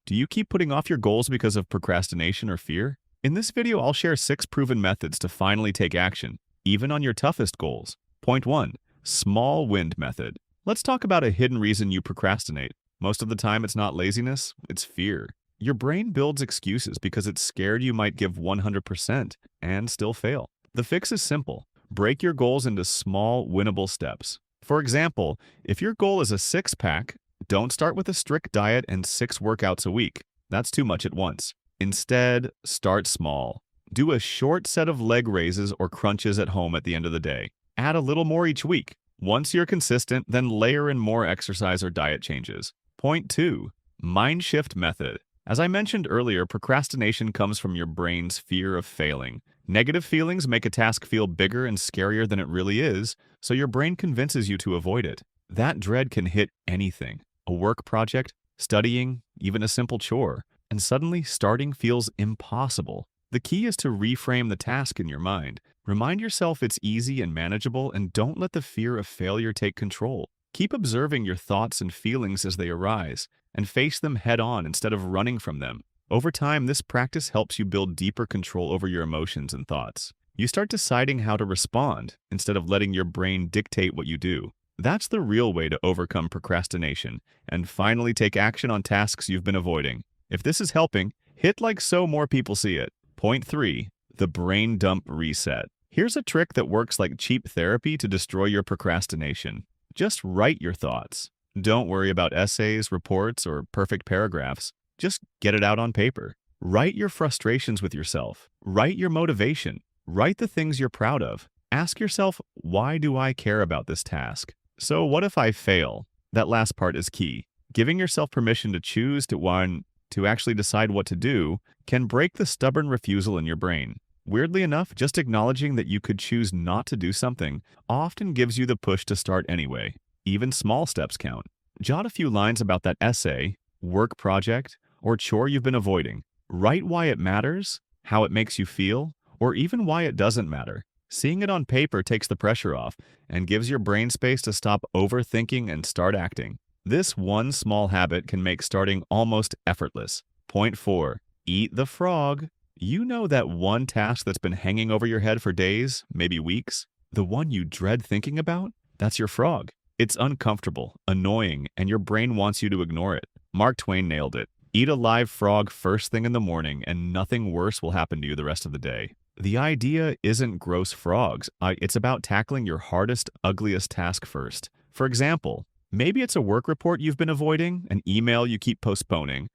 Do you keep putting off your goals because of procrastination or fear? In this video, I'll share 6 proven methods to finally take action, even on your toughest goals. Point 1. Small win method. Let's talk about a hidden reason you procrastinate. Most of the time, it's not laziness, it's fear. Your brain builds excuses because it's scared you might give 100% and still fail. The fix is simple. Break your goals into small, winnable steps. For example, if your goal is a 6-pack, don't start with a strict diet and 6 workouts a week. That's too much at once. Instead, start small. Do a short set of leg raises or crunches at home at the end of the day. Add a little more each week. Once you're consistent, then layer in more exercise or diet changes. Point 2. Mind shift method. As I mentioned earlier, procrastination comes from your brain's fear of failing. Negative feelings make a task feel bigger and scarier than it really is, so your brain convinces you to avoid it. That dread can hit anything. A work project, studying, even a simple chore, and suddenly starting feels impossible. The key is to reframe the task in your mind. Remind yourself it's easy and manageable, and don't let the fear of failure take control. Keep observing your thoughts and feelings as they arise, and face them head-on instead of running from them. Over time, this practice helps you build deeper control over your emotions and thoughts. You start deciding how to respond instead of letting your brain dictate what you do. That's the real way to overcome procrastination and finally take action on tasks you've been avoiding. If this is helping, hit like so more people see it. Point 3. The brain dump reset. Here's a trick that works like cheap therapy to destroy your procrastination. Just write your thoughts. Don't worry about essays, reports, or perfect paragraphs. Just get it out on paper. Write your frustrations with yourself. Write your motivation. Write the things you're proud of. Ask yourself, why do I care about this task? So what if I fail? That last part is key. Giving yourself permission to choose to actually decide what to do can break the stubborn refusal in your brain. Weirdly enough, just acknowledging that you could choose not to do something often gives you the push to start anyway. Even small steps count. Jot a few lines about that essay, work project, or chore you've been avoiding. Write why it matters, how it makes you feel, or even why it doesn't matter. Seeing it on paper takes the pressure off and gives your brain space to stop overthinking and start acting. This one small habit can make starting almost effortless. Point 4. Eat the frog. You know that one task that's been hanging over your head for days, maybe weeks? The one you dread thinking about? That's your frog. It's uncomfortable, annoying, and your brain wants you to ignore it. Mark Twain nailed it. Eat a live frog first thing in the morning, and nothing worse will happen to you the rest of the day. The idea isn't gross frogs. It's about tackling your hardest, ugliest task first. For example, maybe it's a work report you've been avoiding, an email you keep postponing,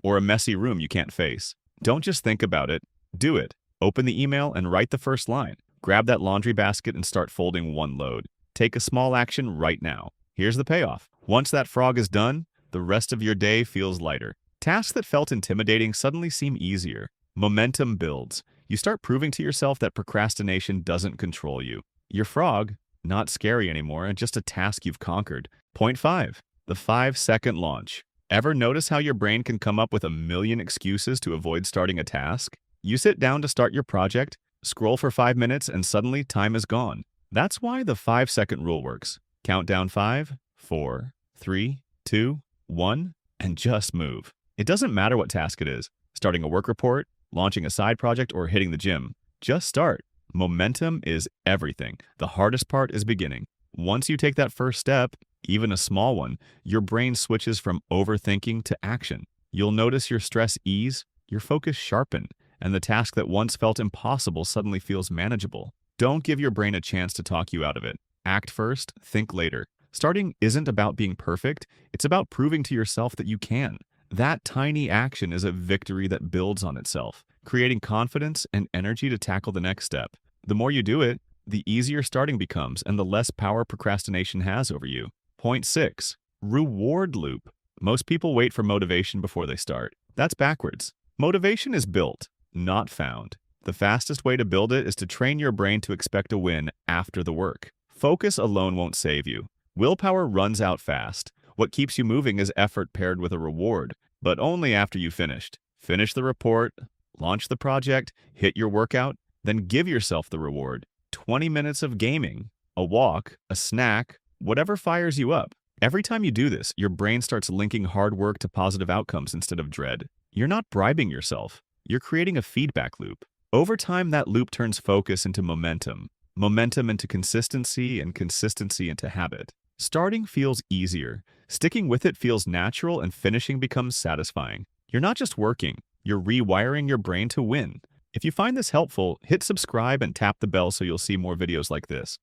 or a messy room you can't face. Don't just think about it. Do it. Open the email and write the first line. Grab that laundry basket and start folding one load. Take a small action right now. Here's the payoff. Once that frog is done, the rest of your day feels lighter. Tasks that felt intimidating suddenly seem easier. Momentum builds. You start proving to yourself that procrastination doesn't control you. Your frog, not scary anymore, and just a task you've conquered. Point 5. The 5-second launch. Ever notice how your brain can come up with a million excuses to avoid starting a task? You sit down to start your project, scroll for 5 minutes, and suddenly time is gone. That's why the 5-second rule works. Count down 5, 4, 3, 2, 1, and just move. It doesn't matter what task it is. Starting a work report, launching a side project, or hitting the gym. Just start. Momentum is everything. The hardest part is beginning. Once you take that first step, even a small one, your brain switches from overthinking to action. You'll notice your stress ease, your focus sharpen, and the task that once felt impossible suddenly feels manageable. Don't give your brain a chance to talk you out of it. Act first, think later. Starting isn't about being perfect, it's about proving to yourself that you can. That tiny action is a victory that builds on itself, creating confidence and energy to tackle the next step. The more you do it, the easier starting becomes and the less power procrastination has over you. Point 6. Reward loop. Most people wait for motivation before they start. That's backwards. Motivation is built, not found. The fastest way to build it is to train your brain to expect a win after the work. Focus alone won't save you. Willpower runs out fast. What keeps you moving is effort paired with a reward, but only after you've finished. Finish the report, launch the project, hit your workout, then give yourself the reward. 20 minutes of gaming, a walk, a snack, whatever fires you up. Every time you do this, your brain starts linking hard work to positive outcomes instead of dread. You're not bribing yourself. You're creating a feedback loop. Over time, that loop turns focus into momentum, momentum into consistency, and consistency into habit. Starting feels easier. Sticking with it feels natural, and finishing becomes satisfying. You're not just working, you're rewiring your brain to win. If you find this helpful, hit subscribe and tap the bell so you'll see more videos like this.